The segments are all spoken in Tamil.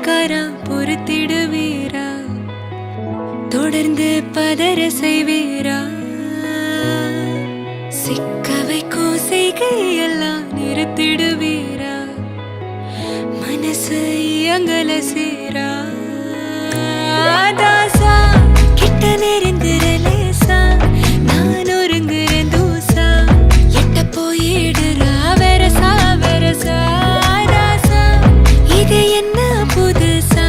பார்வைக்காரா பொறுத்திடுவீரா தொடர்ந்து பதற செய்வீரா சிக்க வைக்கும் செய்கையெல்லாம் நிறுத்திடுவீரா மனசு இயங்கல சீரா தாசா கிட்ட நெருங்குறலேசா நான் ஒருங்குறேன் தூசா எட்ட போயிடுறா வெரசா வெரசா தாசா இது என்ன புதுசா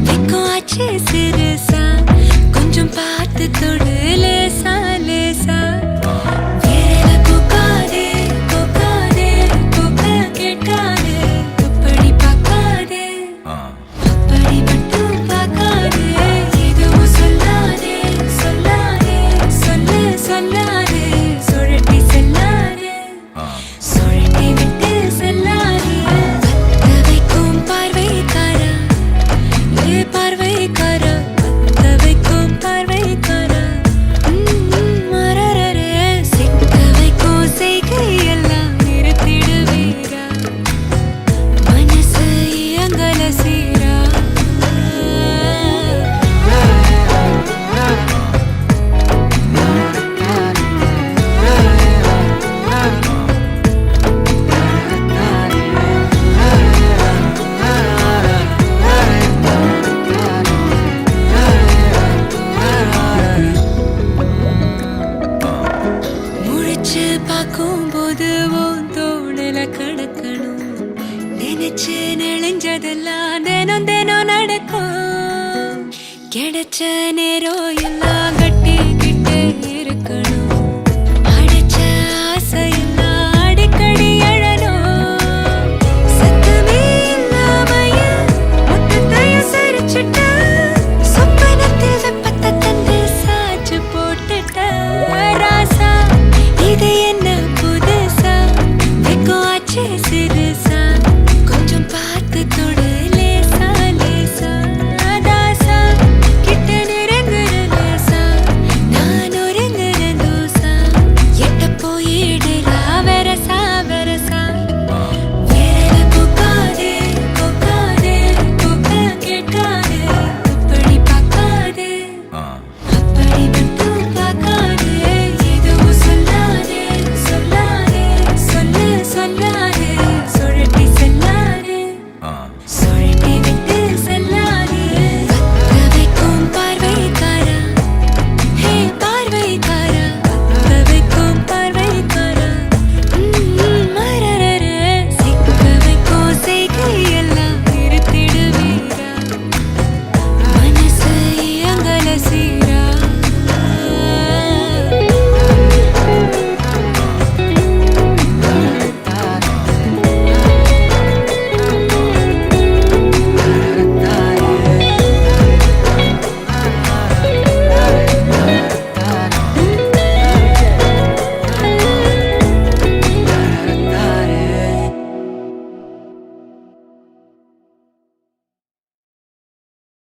வெக்கம் ஆச்சு சிறுசா கொஞ்சம் பார்த்து தொடு லேசா லேசா வேற போகாதே போகாதே போக கேட்காதே துப்படி பார்க்காதே அப்படி மட்டும் பார்க்காதே எதுவும் சொல்லாதே சொல்லாதே சொல்லு சொல்லாதே சுழட்டி செல்லாதே சுழட்டி விட்டு செல்லாதே பத்த வைக்கும் பார்வைக்காரா ஏ பார்வைக்காரா பத்த வைக்கும் பார்வைக்காரா மரரரே சிக்க வைக்கும் செய்கையெல்லாம் நிறுத்திடுவீரா மனசு இயங்கல சீரா முழிச்சு பார்க்கும்போது உன் தோணல கடக்கணும் நினைச்சு நெளிஞ்சதெல்லாம் தினம் தினம் நடக்கும் கிடைச்ச நேரம் எல்லாம் கட்டிக்கிட்டு